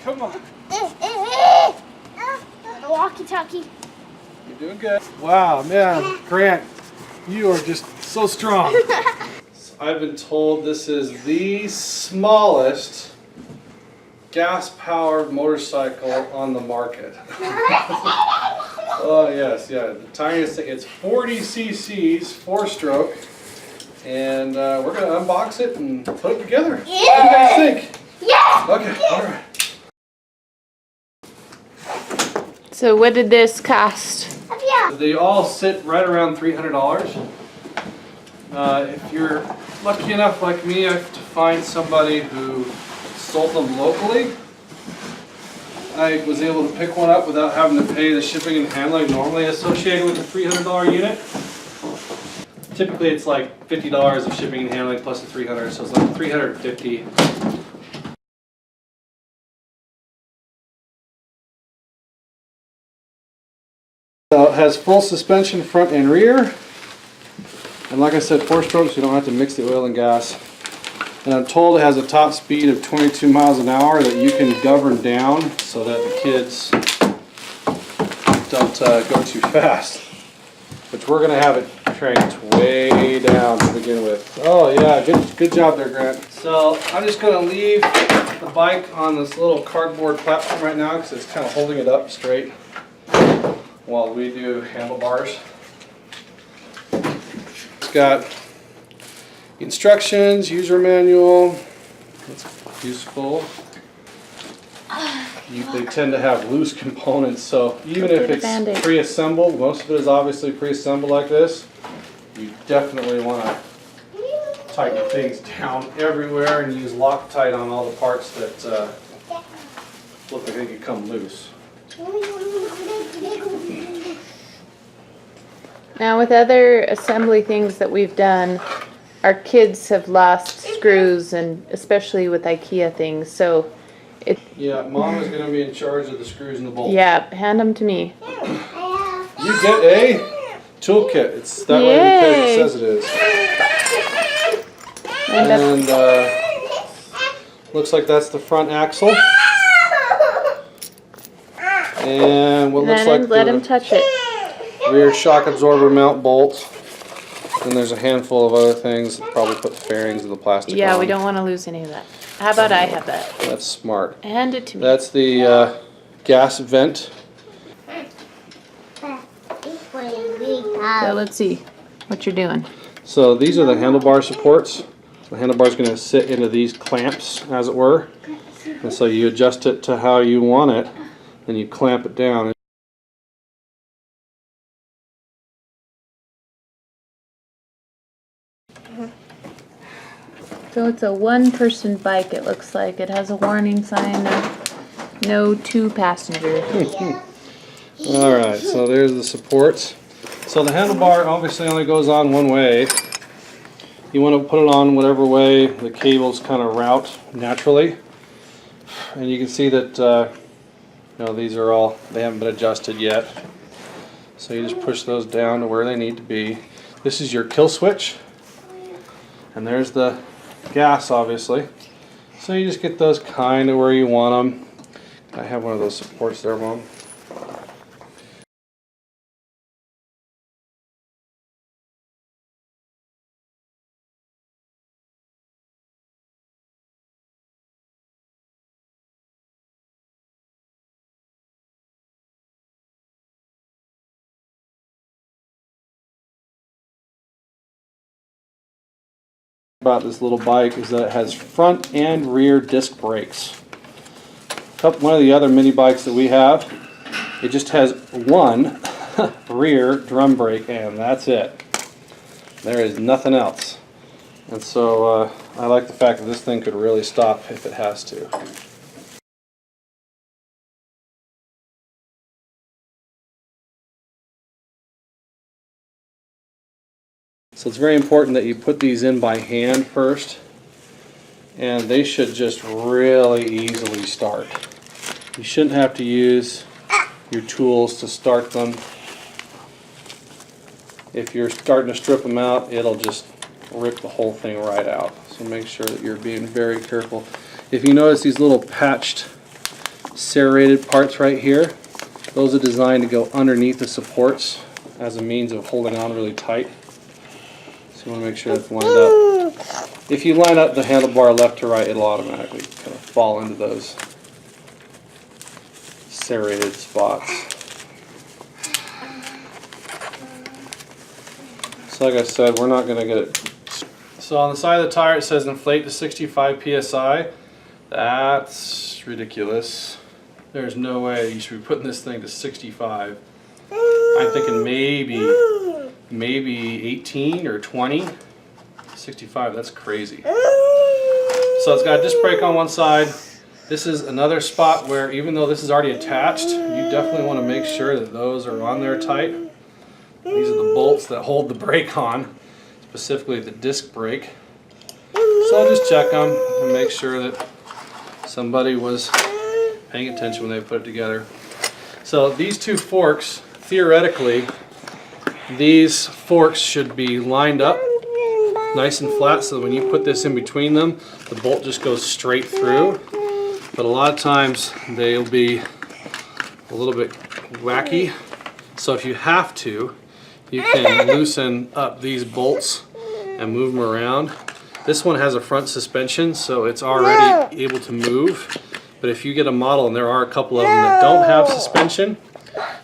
Come on. The walkie-talkie. You're doing good. Wow, man, Grant, you are just so strong. So I've been told this is the smallest gas-powered motorcycle on the market. Oh yes, yeah, the tiniest thing. It's 40 cc's, 4-stroke, and we're gonna unbox it and put it together. What do you guys think? Yeah. Okay, all right. So what did this cost? They all sit right around $300. If you're lucky enough like me, I have to find somebody who sold them locally. I was able to pick one up without having to pay the shipping and handling normally associated with a $300 unit. Typically it's like $50 of shipping and handling plus the $300, so it's like $350. So it has full suspension front and rear, and like I said, 4-strokes, you don't have to mix the oil and gas. And I'm told it has a top speed of 22 miles an hour that you can govern down so that the kids don't go too fast. But we're going to have it cranked way down to begin with. Oh yeah, good job there, Grant. So I'm just going to leave the bike on this little cardboard platform right now because it's kind of holding it up straight while we do handlebars. It's got instructions, user manual. It's useful. They tend to have loose components, so even if it's pre-assembled, most of it is obviously pre-assembled like this, you definitely want to tighten things down everywhere and use Loctite on all the parts that look like they could come loose. Now with other assembly things that we've done, our kids have lost screws, and especially with IKEA things, so yeah, Mom is going to be in charge of the screws and the bolts. Yeah, hand them to me. You get a toolkit. It's that way because it says it is. And looks like that's the front axle. And what looks like let him touch it. Rear shock absorber mount bolt. And there's a handful of other things. Probably put fairings in the plastic. Yeah, we don't want to lose any of that. How about I have that? That's smart. Hand it to me. That's the gas vent. So let's see what you're doing. So these are the handlebar supports. The handlebar is going to sit into these clamps, as it were. And so you adjust it to how you want it, and you clamp it down. So it's a one-person bike, it looks like. It has a warning sign of no 2 passengers. Alright, so there's the supports. So the handlebar obviously only goes on one way. You want to put it on whatever way the cables kind of route naturally. And you can see that these are all, they haven't been adjusted yet. So you just push those down to where they need to be. This is your kill switch. And there's the gas, obviously. So you just get those kind of where you want them. I have one of those supports there, Mom. About this little bike is that it has front and rear disc brakes. One of the other mini bikes that we have, it just has one rear drum brake, and that's it. There is nothing else. And so I like the fact that this thing could really stop if it has to. So it's very important that you put these in by hand first, and they should just really easily start. You shouldn't have to use your tools to start them. If you're starting to strip them out, it'll just rip the whole thing right out. So make sure that you're being very careful. If you notice these little patched serrated parts right here. Those are designed to go underneath the supports as a means of holding on really tight. So you want to make sure that's lined up. If you line up the handlebar left to right, it'll automatically kind of fall into those serrated spots. So like I said, we're not going to get it. So on the side of the tire it says inflate to 65 psi. That's ridiculous. There's no way you should be putting this thing to 65. I'm thinking maybe 18 or 20. 65, that's crazy. So it's got a disc brake on one side. This is another spot where, even though this is already attached, you definitely want to make sure that those are on there tight. These are the bolts that hold the brake on, specifically the disc brake. So I'll just check them and make sure that somebody was paying attention when they put it together. So these two forks, theoretically, these forks should be lined up nice and flat, so that when you put this in between them, the bolt just goes straight through. But a lot of times they'll be a little bit wacky. So if you have to, you can loosen up these bolts and move them around. This one has a front suspension, so it's already able to move. But if you get a model, and there are a couple of them that don't have suspension,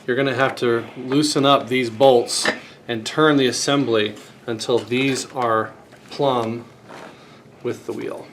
you're going to have to loosen up these bolts and turn the assembly until these are plumb with the wheel.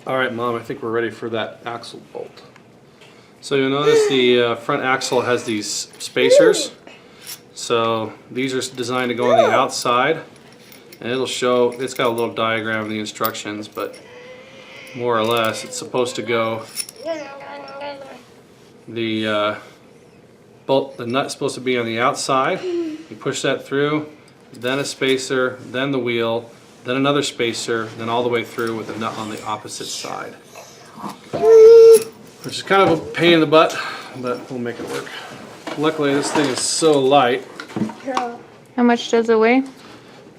Alright Mom, I think we're ready for that axle bolt. So you'll notice the front axle has these spacers. So these are designed to go on the outside, and it'll show, it's got a little diagram of the instructions, but more or less it's supposed to go, the bolt, the nut's supposed to be on the outside. You push that through, then a spacer, then the wheel, then another spacer, then all the way through with the nut on the opposite side. Which is kind of a pain in the butt, but we'll make it work. Luckily this thing is so light. How much does it weigh?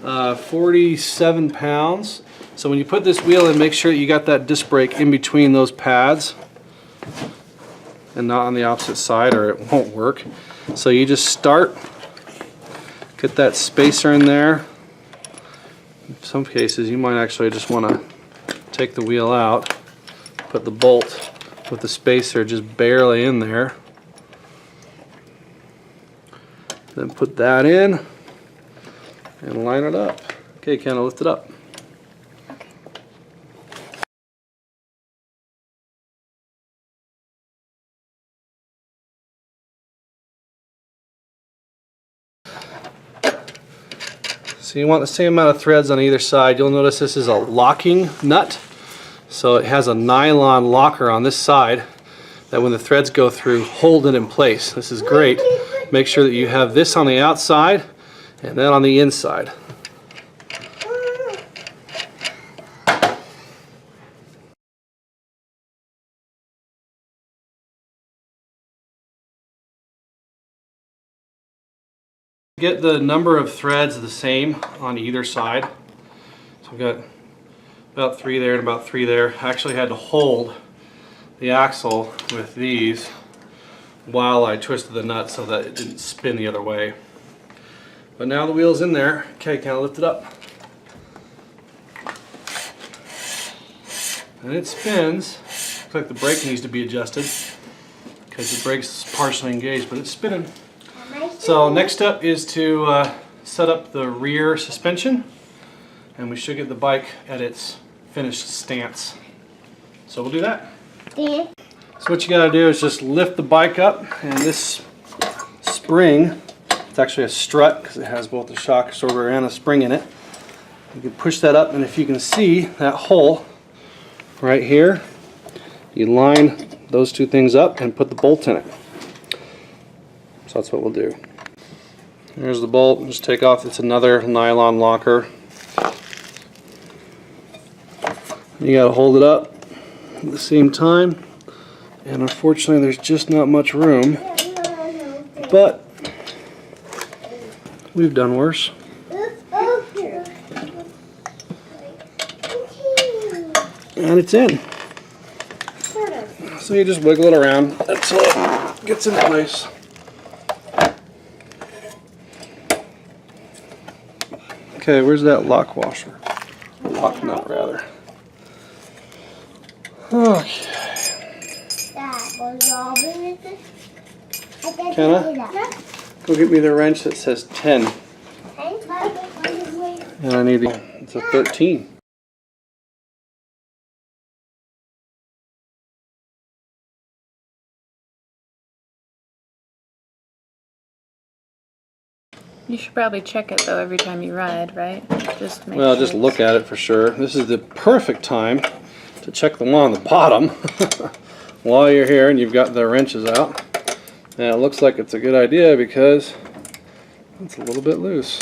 47 pounds. So when you put this wheel in, make sure that you got that disc brake in between those pads and not on the opposite side, or it won't work. So you just start, get that spacer in there. In some cases you might actually just want to take the wheel out, put the bolt with the spacer just barely in there, then put that in and line it up. Okay, kind of lift it up. So you want the same amount of threads on either side. You'll notice this is a locking nut. So it has a nylon locker on this side that when the threads go through, hold it in place. This is great. Make sure that you have this on the outside and then on the inside. Get the number of threads the same on either side. So we've got about 3 there and about 3 there. I actually had to hold the axle with these while I twisted the nut so that it didn't spin the other way. But now the wheel's in there. Okay, kind of lift it up. And it spins. Looks like the brake needs to be adjusted because the brake's partially engaged, but it's spinning. So next step is to set up the rear suspension, and we should get the bike at its finished stance. So we'll do that. So what you gotta do is just lift the bike up, and this spring, it's actually a strut because it has both the shock absorber and a spring in it. You can push that up, and if you can see that hole right here, you line those two things up and put the bolt in it. So that's what we'll do. Here's the bolt. Just take off. It's another nylon locker. You gotta hold it up at the same time, and unfortunately there's just not much room, but we've done worse. And it's in. So you just wiggle it around until it gets in place. Okay, where's that lock washer? Lock nut, rather. Okay. Kenna, go get me the wrench that says 10. And I need it's a 13. You should probably check it though every time you ride, right? Just to make Well, sure just look at it for sure. This is the perfect time to check the one on the bottom while you're here and you've got the wrenches out. And it looks like it's a good idea because it's a little bit loose.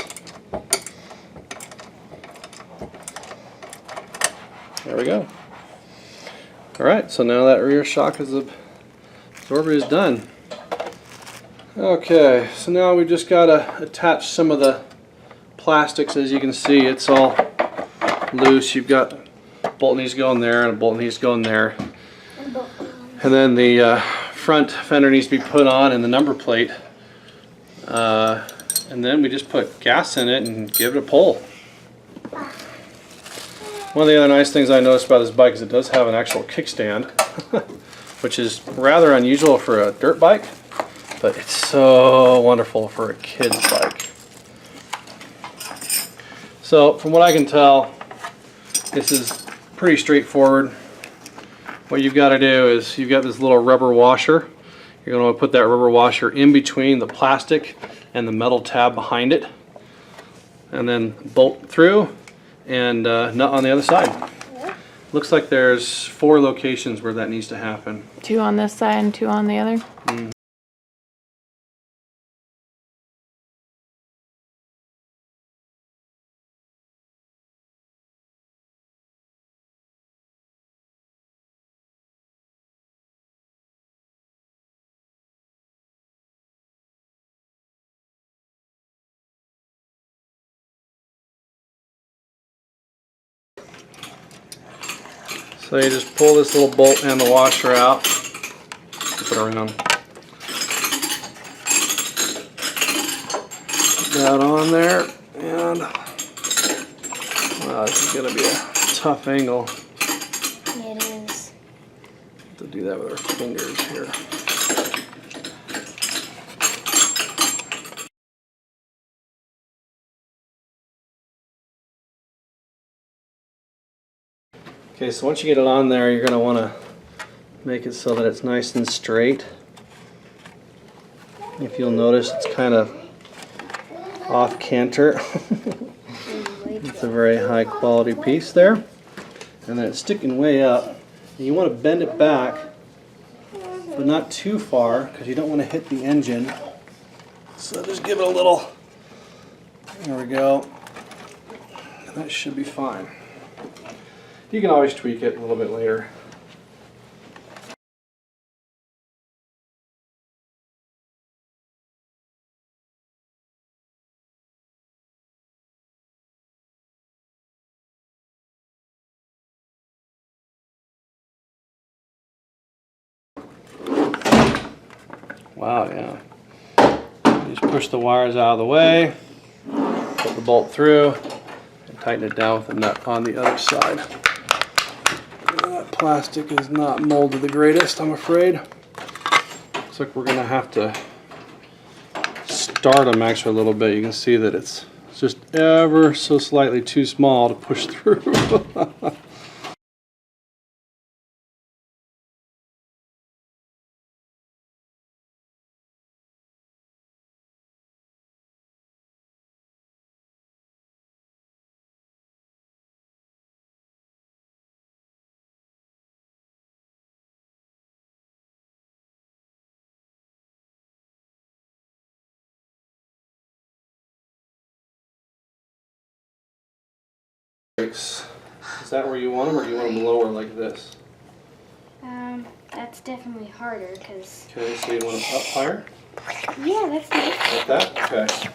There we go. Alright, so now that rear shock absorber is done. Okay, so now we just got to attach some of the plastics. As you can see, it's all loose. You've got a bolt needs to go in there and a bolt needs to go in there. And then the front fender needs to be put on and the number plate. And then we just put gas in it and give it a pull. One of the other nice things I noticed about this bike is it does have an actual kickstand, which is rather unusual for a dirt bike, but it's so wonderful for a kid's bike. So from what I can tell, this is pretty straightforward. What you've got to do is you've got this little rubber washer. You're going to put that rubber washer in between the plastic and the metal tab behind it, and then bolt through and nut on the other side. Looks like there's 4 locations where that needs to happen. 2 on this side and 2 on the other. So you just pull this little bolt and the washer out, flip it around, put that on there, and wow, this is going to be a tough angle. It is. Have to do that with our fingers here. Okay, so once you get it on there, you're going to want to make it so that it's nice and straight. If you'll notice, it's kind of off canter. It's a very high quality piece there. And then it's sticking way up. And you want to bend it back, but not too far, because you don't want to hit the engine. So just give it a little. There we go. And that should be fine. You can always tweak it a little bit later. Wow, yeah. You just push the wires out of the way, put the bolt through, and tighten it down with the nut on the other side. That plastic is not molded the greatest, I'm afraid. Looks like we're going to have to start them actually a little bit. You can see that it's just ever so slightly too small to push through. Is that where you want them, or do you want them lower like this? That's definitely harder because. Okay, so you want them up higher? Yeah, that's nice. Like that? Okay.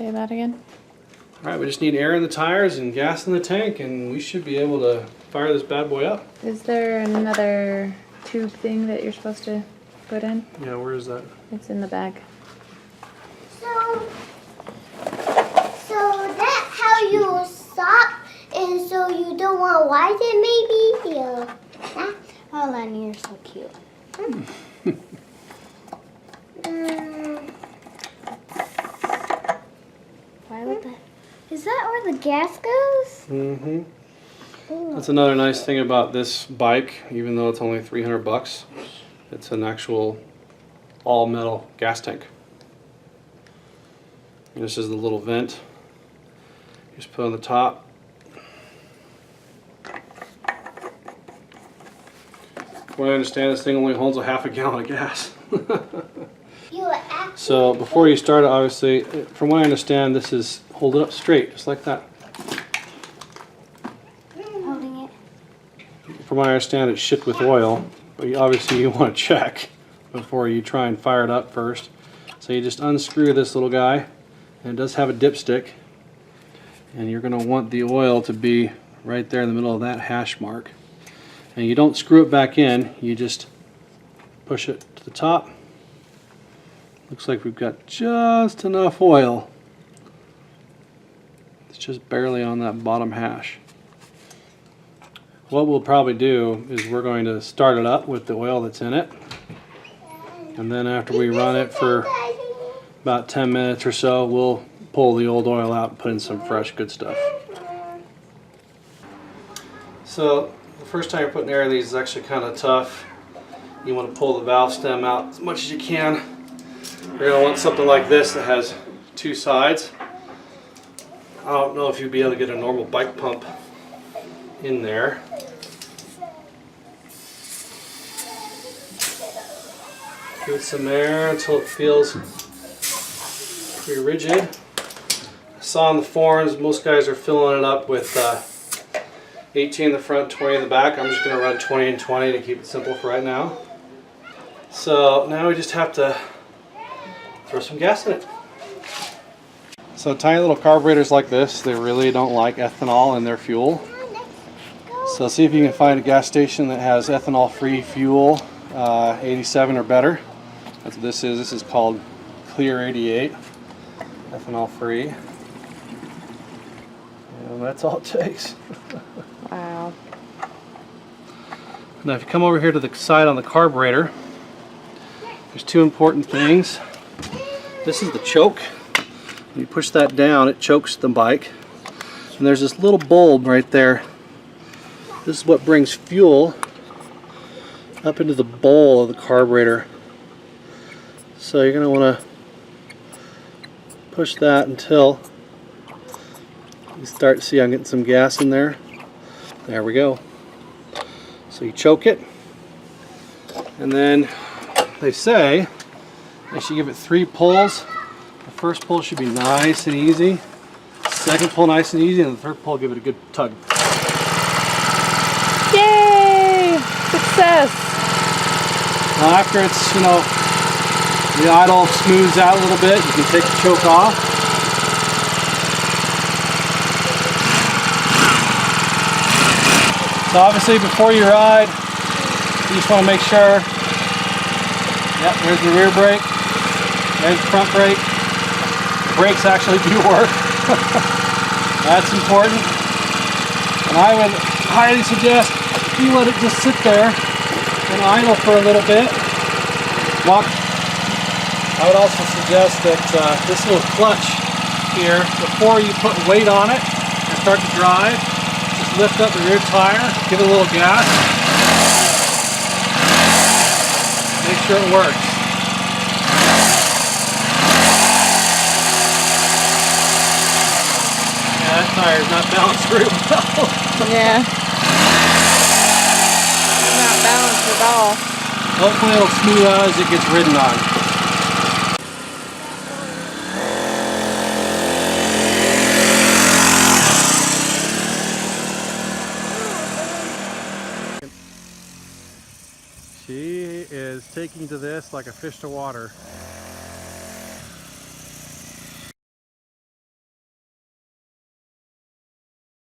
Say that again. Alright, we just need air in the tires and gas in the tank, and we should be able to fire this bad boy up. Is there another tube thing that you're supposed to put in? Yeah, where is that? It's in the bag. So that's how you stop, and so you don't want to widen it, maybe? Yeah. That? Oh, Lenny, you're so cute. Why would that? Is that where the gas goes? Mm-hmm. That's another nice thing about this bike, even though it's only 300 bucks. It's an actual all metal gas tank. And this is the little vent. You just put on the top. From what I understand, this thing only holds a half a gallon of gas. So before you start it, obviously, from what I understand, this is hold it up straight, just like that. Holding it. From what I understand, it's shipped with oil, but obviously you want to check before you try and fire it up first. So you just unscrew this little guy, and it does have a dipstick, and you're going to want the oil to be right there in the middle of that hash mark. And you don't screw it back in, you just push it to the top. Looks like we've got just enough oil. It's just barely on that bottom hash. What we'll probably do is we're going to start it up with the oil that's in it. And then after we run it for about 10 minutes or so, we'll pull the old oil out and put in some fresh good stuff. So the first time you're putting air in these is actually kind of tough. You want to pull the valve stem out as much as you can. You're going to want something like this that has two sides. I don't know if you'd be able to get a normal bike pump in there. Give it some air until it feels pretty rigid. I saw on the forums most guys are filling it up with 18 in the front, 20 in the back. I'm just going to run 20 and 20 to keep it simple for right now. So now we just have to throw some gas in it. So tiny little carburetors like this, they really don't like ethanol in their fuel. So see if you can find a gas station that has ethanol-free fuel, 87 or better. That's what this is. This is called Clear 88, ethanol-free. And that's all it takes. Wow. Now if you come over here to the side on the carburetor, there's two important things. This is the choke. When you push that down, it chokes the bike. And there's this little bulb right there. This is what brings fuel up into the bowl of the carburetor. So you're going to want to push that until you start to see I'm getting some gas in there. There we go. So you choke it, and then they say I should give it 3 pulls. The first pull should be nice and easy. Second pull nice and easy, and the third pull give it a good tug. Yay! Success! Now after it's, the idle smooths out a little bit, you can take the choke off. So obviously before you ride, you just want to make sure, yep, there's the rear brake, there's the front brake. The brakes actually do work. That's important. And I would highly suggest you let it just sit there and idle for a little bit. I would also suggest that this little clutch here, before you put weight on it and start to drive, just lift up the rear tire, give it a little gas, make sure it works. Yeah, that tire is not balanced very well. Yeah. It's not balanced at all. Hopefully it'll smooth out as it gets ridden on. She is taking to this like a fish to water.